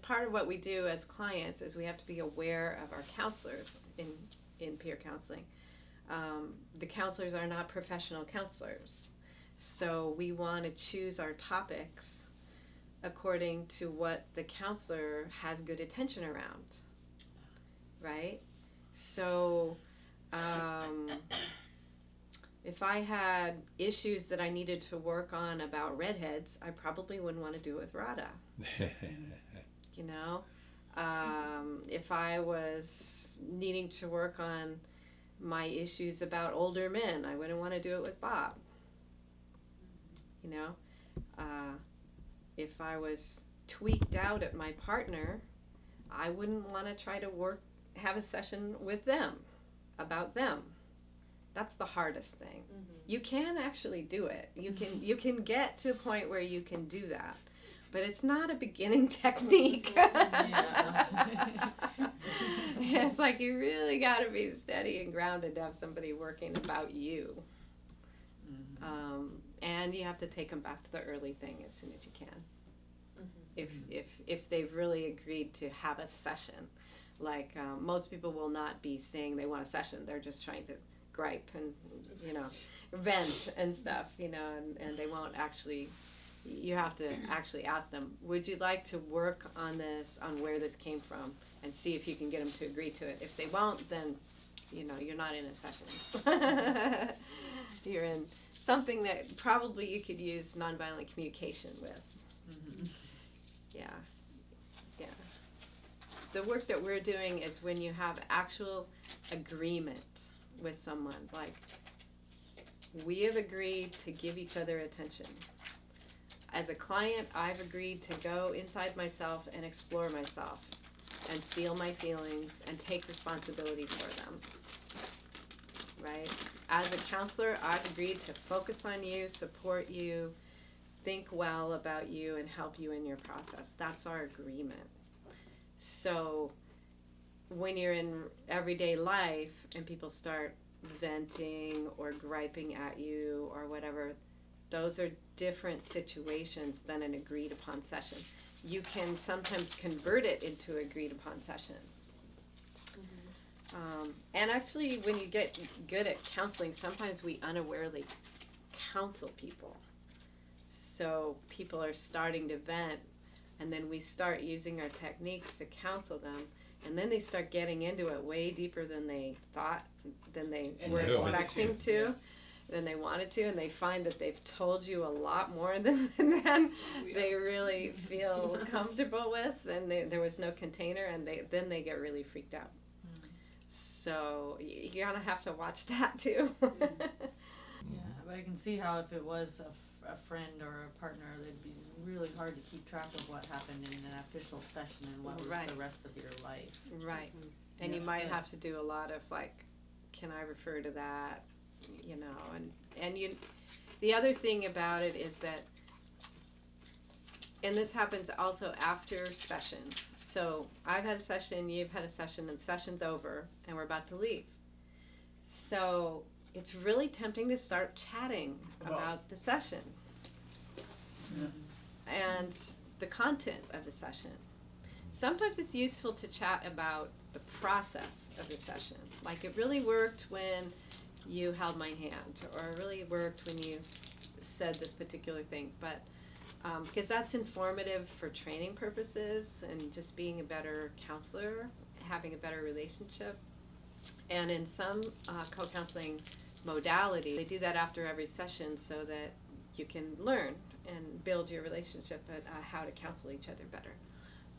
part of what we do as clients is we have to be aware of our counselors in peer counseling. The counselors are not professional counselors, so we want to choose our topics according to what the counselor has good attention around, right? So if I had issues that I needed to work on about redheads, I probably wouldn't want to do it with Radha. You know, if I was needing to work on my issues about older men, I wouldn't want to do it with Bob. You know, if I was tweaked out at my partner, I wouldn't want to try to have a session with them about them. That's the hardest thing. Mm-hmm. You can actually do it. You can get to a point where you can do that, but it's not a beginning technique. It's like you really got to be steady and grounded to have somebody working about you. Mm-hmm. And you have to take them back to the early thing as soon as you can. Mm-hmm. If they've really agreed to have a session, like most people will not be saying they want a session. They're just trying to gripe and, you know, vent and stuff, you know, and they won't actually, you have to actually ask them, would you like to work on this, on where this came from, and see if you can get them to agree to it. If they won't, then, you know, you're not in a session. You're in something that probably you could use nonviolent communication with. Mm-hmm. Yeah. Yeah. The work that we're doing is when you have actual agreement with someone, like we have agreed to give each other attention. As a client, I've agreed to go inside myself and explore myself and feel my feelings and take responsibility for them, right? As a counselor, I've agreed to focus on you, support you, think well about you, and help you in your process. That's our agreement. So when you're in everyday life and people start venting or griping at you or whatever, those are different situations than an agreed upon session. You can sometimes convert it into agreed upon session. Mm-hmm. And actually, when you get good at counseling, sometimes we unawarely counsel people. So people are starting to vent, and then we start using our techniques to counsel them. And then they start getting into it way deeper than they thought, than they were expecting to, than they wanted to, and they find that they've told you a lot more than they really feel comfortable with, and there was no container, and then they get really freaked out. So you're gonna have to watch that too. Yeah, but I can see how if it was a friend or a partner, it'd be really hard to keep track of what happened in an official session and what was the rest of your life. Right. Mm-hmm. And you might have to do a lot of like, can I refer to that, you know, and you, the other thing about it is that, and this happens also after sessions. So I've had a session, you've had a session, and session's over, and we're about to leave. So it's really tempting to start chatting about the session. Yeah. And the content of the session. Sometimes it's useful to chat about the process of the session. Like, it really worked when you held my hand, or it really worked when you said this particular thing. But because that's informative for training purposes and just being a better counselor, having a better relationship. And in some co-counseling modality, they do that after every session so that you can learn and build your relationship at how to counsel each other better.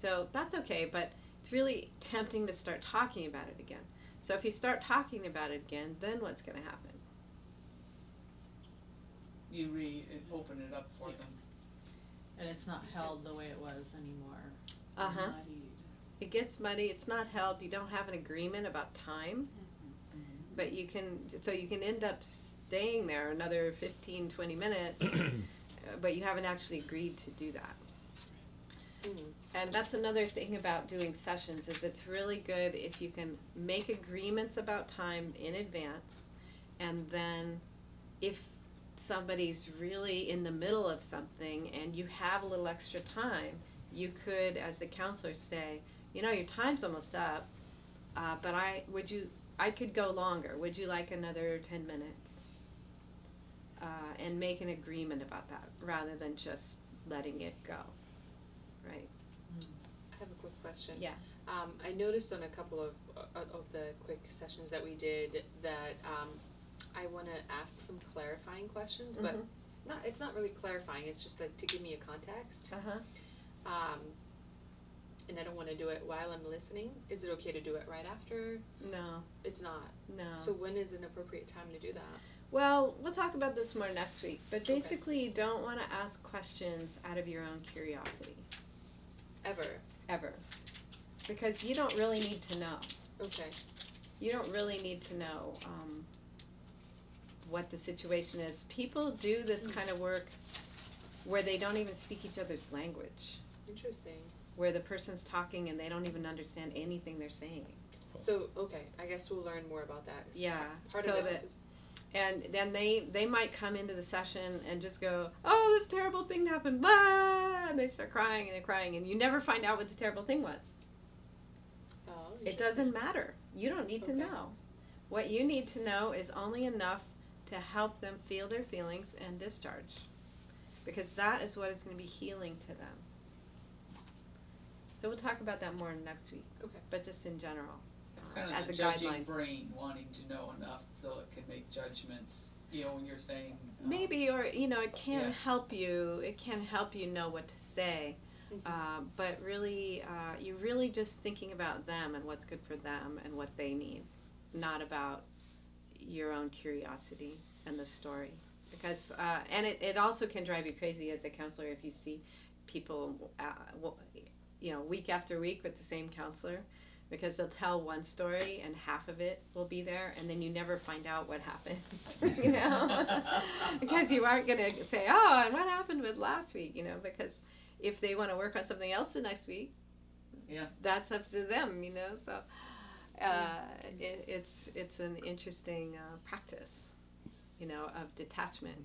So that's okay, but it's really tempting to start talking about it again. So if you start talking about it again, then what's going to happen? You open it up for them. And it's not held the way it was anymore. Uh-huh. It gets muddy. It's not held. You don't have an agreement about time. Mm-hmm. But you can end up staying there another 15, 20 minutes, but you haven't actually agreed to do that. Mm. And that's another thing about doing sessions, is it's really good if you can make agreements about time in advance, and then if somebody's really in the middle of something and you have a little extra time, you could, as the counselor, say, you know, your time's almost up, but I could go longer. Would you like another 10 minutes? And make an agreement about that rather than just letting it go, right? I have a quick question. Yeah. I noticed on a couple of the quick sessions that we did that I want to ask some clarifying questions, but it's not really clarifying. It's just like to give me a context. And I don't want to do it while I'm listening. Is it okay to do it right after? No. It's not. No. So when is an appropriate time to do that? Well, we'll talk about this more next week, but basically you don't want to ask questions out of your own curiosity. Ever. Because you don't really need to know. Okay. You don't really need to know what the situation is. People do this kind of work where they don't even speak each other's language. Interesting. Where the person's talking and they don't even understand anything they're saying. So, okay, I guess we'll learn more about that. Yeah. Part so of it. And then they might come into the session and just go, oh, this terrible thing happened, blah, and they start crying and they're crying, and you never find out what the terrible thing was. Oh, it doesn't matter. You don't need to know. What you need to know is only enough to help them feel their feelings and discharge, because that is what is going to be healing to them. So we'll talk about that more next week. Okay. But just in general. It's kind of as the a judging guideline. brain wanting to know enough so it can make judgments. You know, when you're saying maybe, or it can help you. It can help you know what to say. But really, you're really just thinking about them and what's good for them and what they need, not about your own curiosity and the story. Because and it also can drive you crazy as a counselor if you see people, week after week with the same counselor, because they'll tell one story and half of it will be there, and then you never find out what happened, because you aren't going to say, oh, and what happened with last week, because if they want to work on something else the next week, that's up to them, so it's an interesting practice, of detachment.